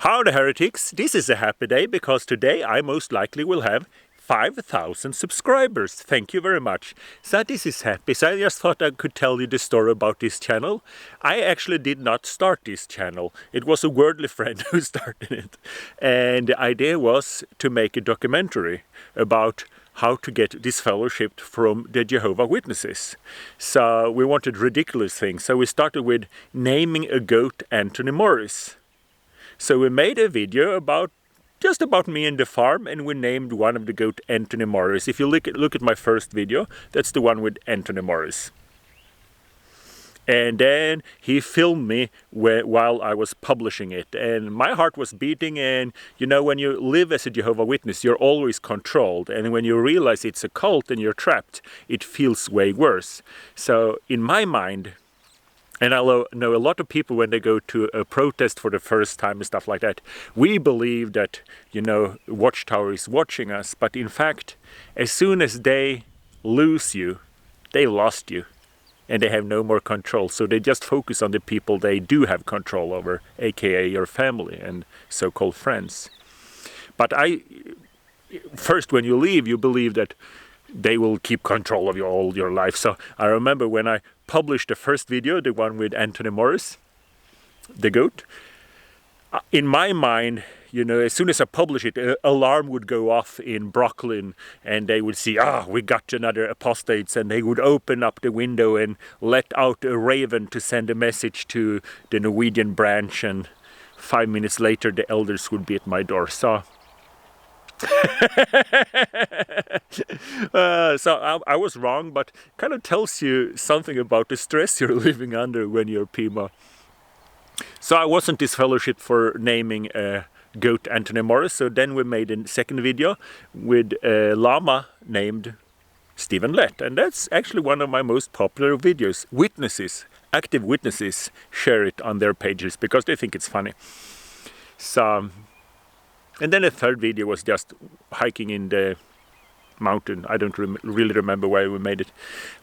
Howdy heretics, this is a happy day because today I most likely will have 5,000 subscribers. Thank you very much. So this is happy. So I just thought I could tell you the story about this channel. I actually did not start this channel. It was a worldly friend who started it. And the idea was to make a documentary about how to get disfellowshipped from the Jehovah's Witnesses. So we wanted ridiculous things. So we started with naming a goat Anthony Morris. So we made a video just about me and the farm, and we named one of the goat Anthony Morris. If you look at my first video, that's the one with Anthony Morris. And then he filmed me while I was publishing it, and my heart was beating. And you know, when you live as a Jehovah's Witness, you're always controlled, and when you realize it's a cult and you're trapped, it feels way worse. So in my mind, and I know a lot of people when they go to a protest for the first time and stuff like that, we believe that, you know, Watchtower is watching us. But in fact, as soon as they lose you, they lost you. And they have no more control. So they just focus on the people they do have control over, aka your family and so-called friends. But first when you leave, you believe that they will keep control of you all your life. So I remember when I published the first video, the one with Anthony Morris, the goat, in my mind, you know, as soon as I publish it, an alarm would go off in Brooklyn, and they would see, we got another apostates, and they would open up the window and let out a raven to send a message to the Norwegian branch, and 5 minutes later the elders would be at my door. So I was wrong, but kind of tells you something about the stress you're living under when you're Pima. So I wasn't disfellowshipped for naming a goat Anthony Morris. So then we made a second video with a llama named Stephen Lett, and that's actually one of my most popular videos. Active witnesses share it on their pages because they think it's funny. So, and then a third video was just hiking in the mountain. I don't really remember why we made it.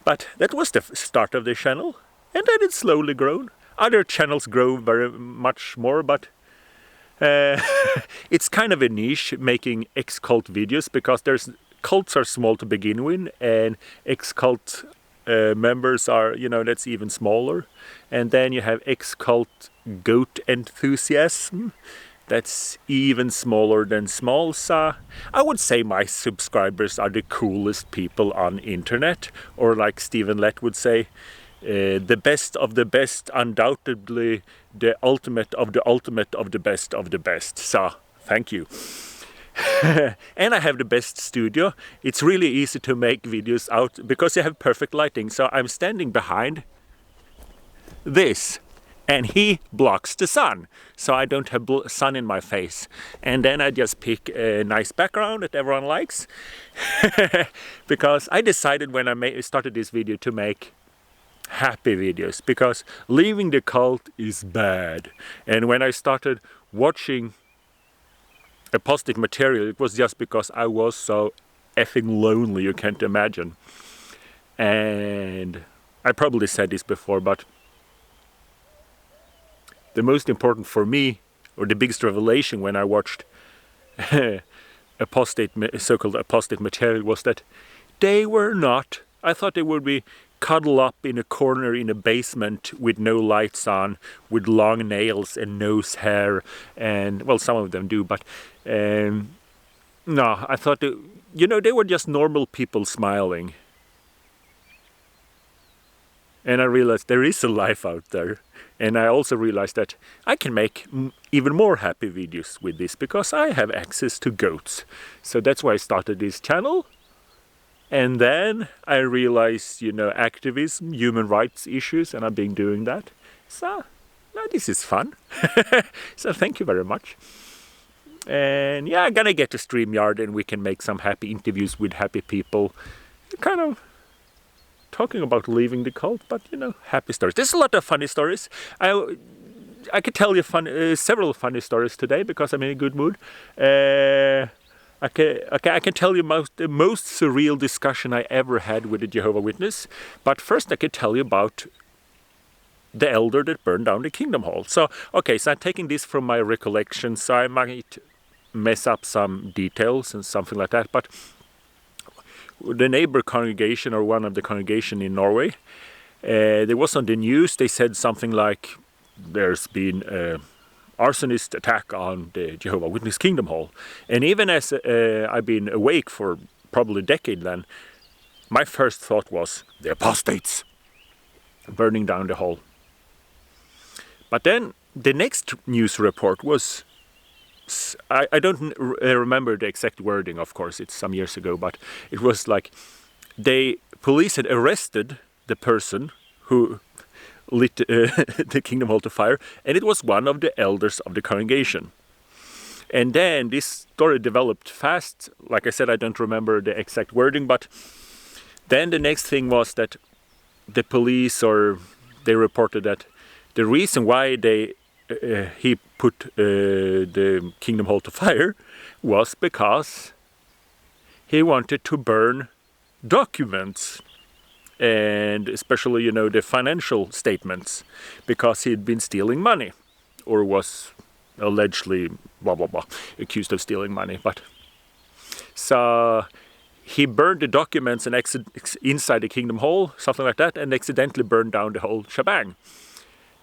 But that was the start of the channel. And then it's slowly grown. Other channels grow very much more, but it's kind of a niche making ex-cult videos, because cults are small to begin with, and ex-cult members are, you know, that's even smaller. And then you have ex-cult goat enthusiasm. That's even smaller than small. So I would say my subscribers are the coolest people on internet, or like Stephen Lett would say, the best of the best, undoubtedly the ultimate of the ultimate of the best of the best. So thank you. And I have the best studio. It's really easy to make videos out because you have perfect lighting. So I'm standing behind this, and he blocks the sun, so I don't have sun in my face. And then I just pick a nice background that everyone likes. Because I decided when I started this video to make happy videos, because leaving the cult is bad. And when I started watching apostate material, it was just because I was so effing lonely, you can't imagine. And I probably said this before, but the most important for me, or the biggest revelation when I watched so-called apostate material, was that they were not. I thought they would be cuddled up in a corner in a basement with no lights on, with long nails and nose hair, and well, some of them do, but no, I thought they were just normal people smiling. And I realized there is a life out there. And I also realized that I can make even more happy videos with this, because I have access to goats. So that's why I started this channel. And then I realized, you know, activism, human rights issues, and I've been doing that. So now this is fun. So thank you very much. And yeah, I'm gonna get to StreamYard and we can make some happy interviews with happy people. Kind of talking about leaving the cult, but you know, happy stories. There's a lot of funny stories. I could tell you several funny stories today because I'm in a good mood. I can tell you the most surreal discussion I ever had with a Jehovah's Witness. But first I could tell you about the elder that burned down the kingdom hall. So, okay, so I'm taking this from my recollection, so I might mess up some details and something like that, but the neighbor congregation, or one of the congregation in Norway, there was on the news, they said something like, there's been an arsonist attack on the Jehovah Witness Kingdom Hall. And even as I've been awake for probably a decade then, my first thought was, the apostates burning down the hall. But then the next news report was, I don't remember the exact wording, of course, it's some years ago, but it was like police had arrested the person who lit the kingdom hall to fire, and it was one of the elders of the congregation. And then this story developed fast. Like I said, I don't remember the exact wording, but then the next thing was that the police, or they reported that the reason why he put the kingdom hall to fire was because he wanted to burn documents, and especially, the financial statements, because he'd been stealing money, or was allegedly accused of stealing money. But so he burned the documents and inside the kingdom hall, something like that, and accidentally burned down the whole shebang.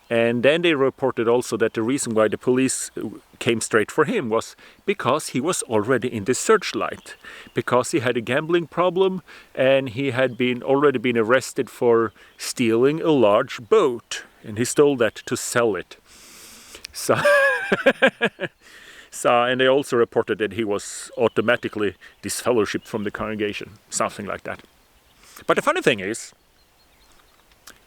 And then they reported also that the reason why the police came straight for him was because he was already in the searchlight, because he had a gambling problem, and he had already been arrested for stealing a large boat, and he stole that to sell it. So, and they also reported that he was automatically disfellowshipped from the congregation, something like that. But the funny thing is,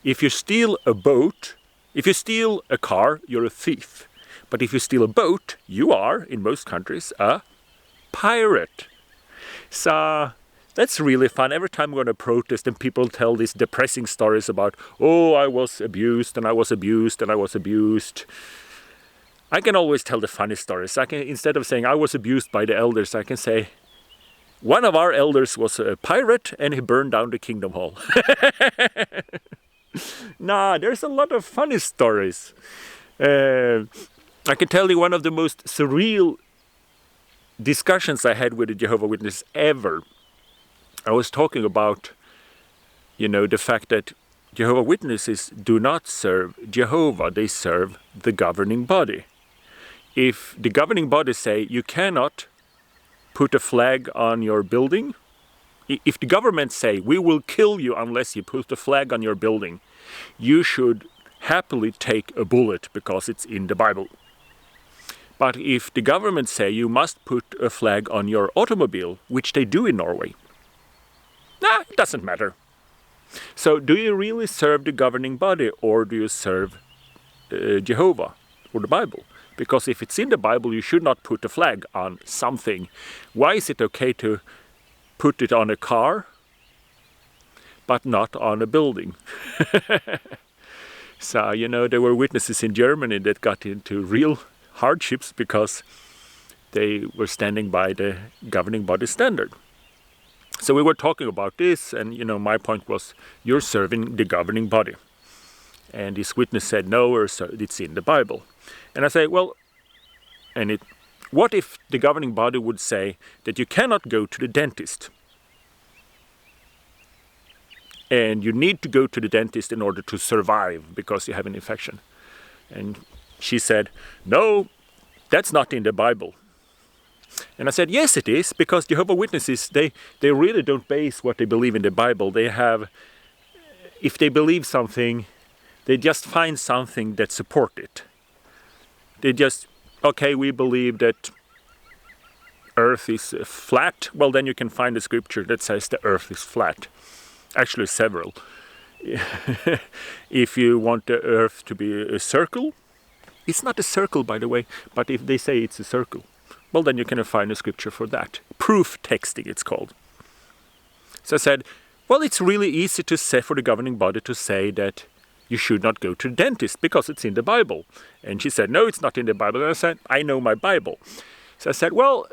if you steal a boat, if you steal a car, you're a thief. But if you steal a boat, you are, in most countries, a pirate. So that's really fun. Every time we're going to protest and people tell these depressing stories about, oh, I was abused and I was abused and I was abused, I can always tell the funny stories. Instead of saying I was abused by the elders, I can say, one of our elders was a pirate and he burned down the kingdom hall. Nah, there's a lot of funny stories. I can tell you one of the most surreal discussions I had with a Jehovah's Witness ever. I was talking about, the fact that Jehovah's Witnesses do not serve Jehovah, they serve the governing body. If the governing body say you cannot put a flag on your building, if the government say, we will kill you unless you put a flag on your building, you should happily take a bullet because it's in the Bible. But if the government say you must put a flag on your automobile, which they do in Norway, it doesn't matter. So do you really serve the governing body, or do you serve Jehovah or the Bible? Because if it's in the Bible, you should not put a flag on something. Why is it okay to put it on a car, but not on a building? So, there were witnesses in Germany that got into real hardships because they were standing by the governing body standard. So we were talking about this, and, my point was, you're serving the governing body. And this witness said, no, it's in the Bible. And I say, well, what if the governing body would say that you cannot go to the dentist? And you need to go to the dentist in order to survive because you have an infection. And she said, no, that's not in the Bible. And I said, yes, it is, because Jehovah's Witnesses, they really don't base what they believe in the Bible. If they believe something, they just find something that support it. They just, okay, we believe that earth is flat. Well, then you can find a scripture that says the earth is flat. Actually, several. If you want the earth to be a circle, it's not a circle, by the way, but if they say it's a circle, well, then you can find a scripture for that. Proof texting, it's called. So I said, well, it's really easy to say for the governing body to say that you should not go to the dentist because it's in the Bible. And she said, no, it's not in the Bible. And I said, I know my Bible. So I said, well,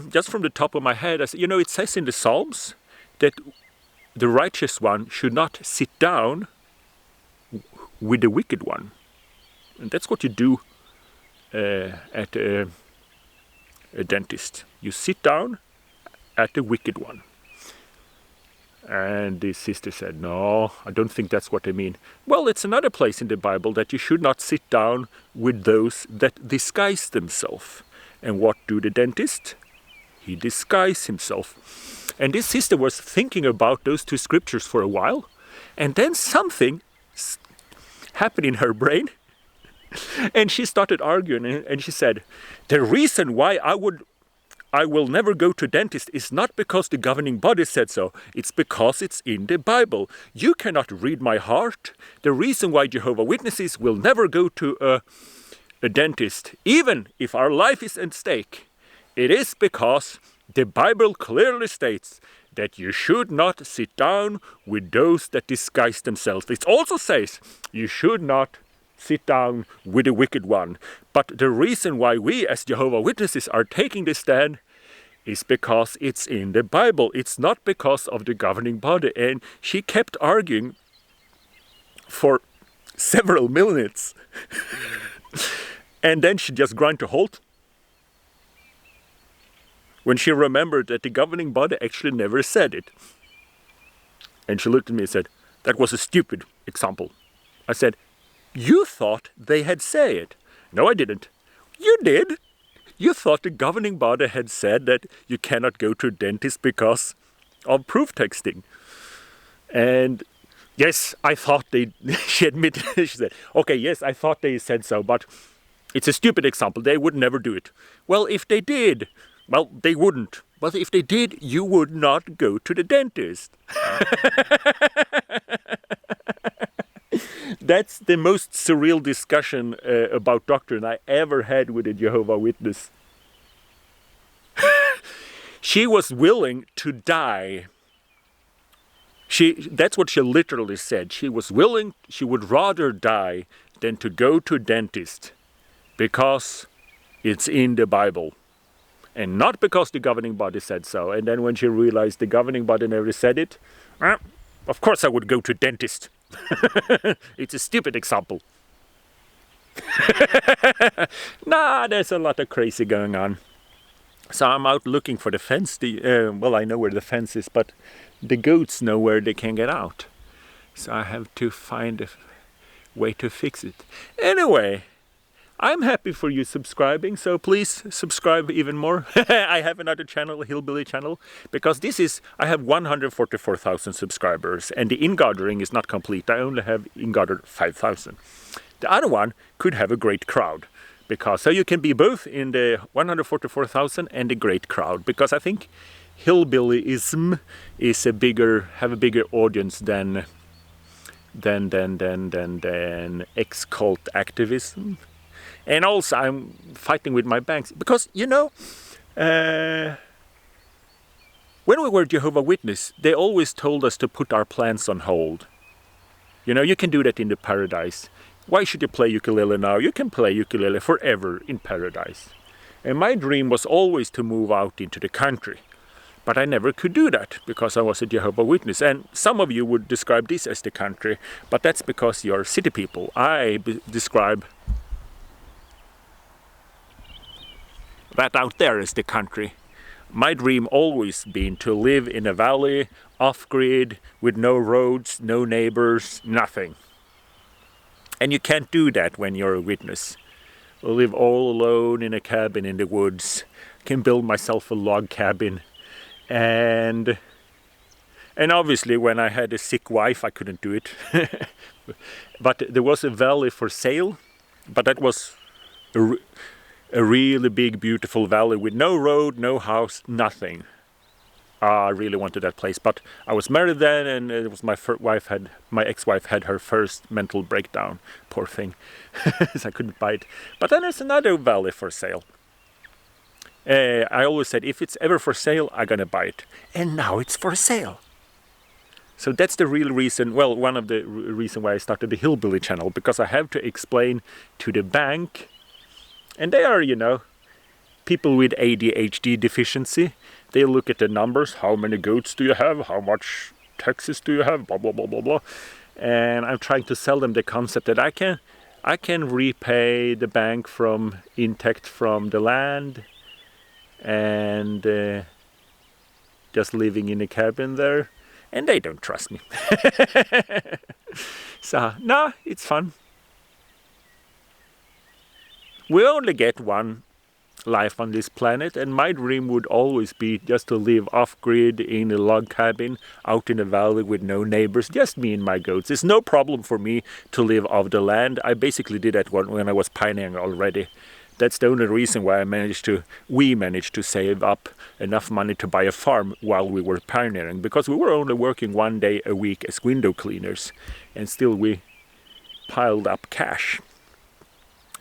just from the top of my head, I said, it says in the Psalms that the righteous one should not sit down with the wicked one. And that's what you do at a dentist. You sit down at the wicked one. And the sister said, no, I don't think that's what they mean. Well, it's another place in the Bible that you should not sit down with those that disguise themselves. And what do the dentist? He disguises himself. And this sister was thinking about those two scriptures for a while. And then something happened in her brain. And she started arguing, and she said, the reason why I will never go to dentist is not because the governing body said so. It's because it's in the Bible. You cannot read my heart. The reason why Jehovah's Witnesses will never go to a dentist, even if our life is at stake, it is because the Bible clearly states that you should not sit down with those that disguise themselves. It also says you should not sit down with the wicked one. But the reason why we as Jehovah's Witnesses are taking this stand is because it's in the Bible. It's not because of the governing body. And she kept arguing for several minutes. And then she just ground to halt when she remembered that the governing body actually never said it. And she looked at me and said, that was a stupid example. I said, you thought they had said it. No, I didn't. You did. You thought the governing body had said that you cannot go to a dentist because of proof texting. And yes, I thought she admitted, she said, okay, yes, I thought they said so, but it's a stupid example. They would never do it. Well, if they did, well, they wouldn't. But if they did, you would not go to the dentist. That's the most surreal discussion about doctrine I ever had with a Jehovah's Witness. She was willing to die. That's what she literally said. She was willing, she would rather die than to go to a dentist because it's in the Bible. And not because the governing body said so. And then when she realized the governing body never said it, of course I would go to a dentist. It's a stupid example. Nah, there's a lot of crazy going on. So I'm out looking for the fence. Well, I know where the fence is, but the goats know where they can get out. So I have to find a way to fix it. Anyway, I'm happy for you subscribing, so please subscribe even more. I have another channel, a Hillbilly channel, because I have 144,000 subscribers, and the ingathering is not complete. I only have ingathered 5,000. The other one could have a great crowd, so you can be both in the 144,000 and the great crowd, because I think hillbillyism is have a bigger audience than ex-cult activism. And also I'm fighting with my banks because, when we were Jehovah's Witness, they always told us to put our plans on hold. You can do that in the paradise. Why should you play ukulele now? You can play ukulele forever in paradise. And my dream was always to move out into the country. But I never could do that because I was a Jehovah's Witness. And some of you would describe this as the country, but that's because you're city people. I describe that out there is the country. My dream always been to live in a valley, off-grid, with no roads, no neighbors, nothing. And you can't do that when you're a witness. I live all alone in a cabin in the woods. Can build myself a log cabin. And obviously when I had a sick wife, I couldn't do it. But there was a valley for sale, but that was a really big, beautiful valley with no road, no house, nothing. I really wanted that place, but I was married then, and it was my ex-wife had her first mental breakdown. Poor thing, so I couldn't buy it. But then there's another valley for sale. I always said, if it's ever for sale, I'm gonna buy it. And now it's for sale. So that's the real reason, well, one of the reason why I started the Hillbilly channel, because I have to explain to the bank. And they are, people with ADHD deficiency. They look at the numbers. How many goats do you have? How much taxes do you have? Blah, blah, blah, blah, blah. And I'm trying to sell them the concept that I can repay the bank from intact from the land and just living in a cabin there, and they don't trust me. So no, it's fun. We only get one life on this planet, and my dream would always be just to live off-grid in a log cabin out in the valley with no neighbors, just me and my goats. It's no problem for me to live off the land. I basically did that when I was pioneering already. That's the only reason why we managed to save up enough money to buy a farm while we were pioneering, because we were only working 1 day a week as window cleaners, and still we piled up cash.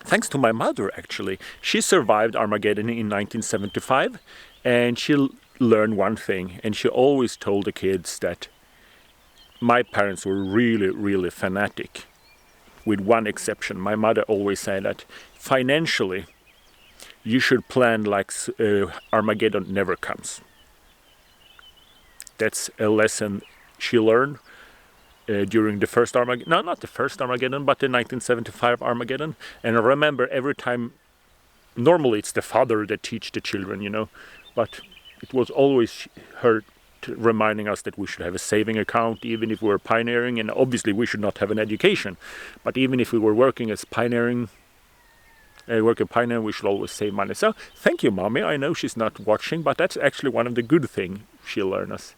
Thanks to my mother, actually. She survived Armageddon in 1975, and she learned one thing, and she always told the kids that my parents were really, really fanatic, with one exception. My mother always said that financially, you should plan like Armageddon never comes. That's a lesson she learned during the first Armageddon, no, not the first Armageddon, but the 1975 Armageddon. And I remember every time, normally it's the father that teach the children, you know, but it was always her reminding us that we should have a saving account, even if we were pioneering, and obviously we should not have an education. But even if we were working as pioneering, we should always save money. So thank you, Mommy. I know she's not watching, but that's actually one of the good things she learned us.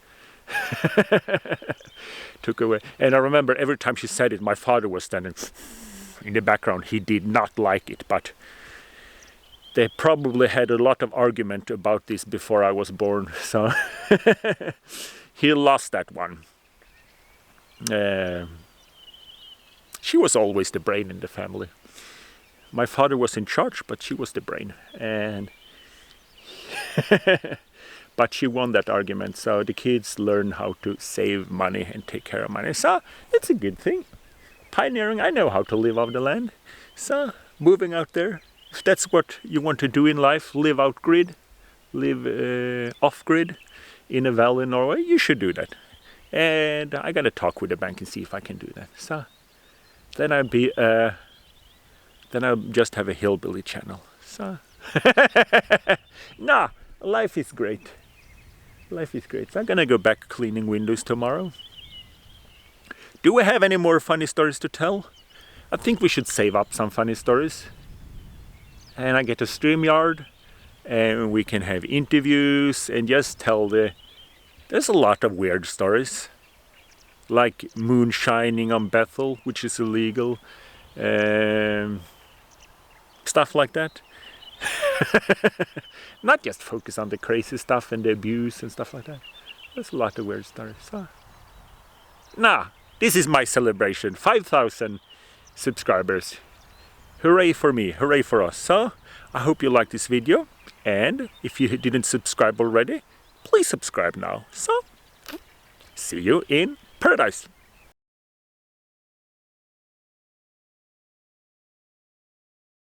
Took away. And I remember every time she said it, my father was standing in the background. He did not like it, but they probably had a lot of argument about this before I was born, so he lost that one. She was always the brain in the family. My father was in charge, but she was the brain, and but she won that argument, so the kids learn how to save money and take care of money. So it's a good thing. Pioneering, I know how to live off the land. So moving out there, if that's what you want to do in life, live out grid, live off grid in a valley in Norway, you should do that. And I gotta talk with the bank and see if I can do that. So then I'll just have a hillbilly channel. So nah, life is great. Life is great. So I'm gonna go back cleaning windows tomorrow. Do we have any more funny stories to tell? I think we should save up some funny stories. And I get a StreamYard, and we can have interviews and just tell there's a lot of weird stories. Like moonshining on Bethel, which is illegal. Stuff like that. Not just focus on the crazy stuff and the abuse and stuff like that. There's a lot of weird stories. So, nah, this is my celebration. 5,000 subscribers. Hooray for me, hooray for us. So, I hope you liked this video. And if you didn't subscribe already, please subscribe now. So, see you in paradise.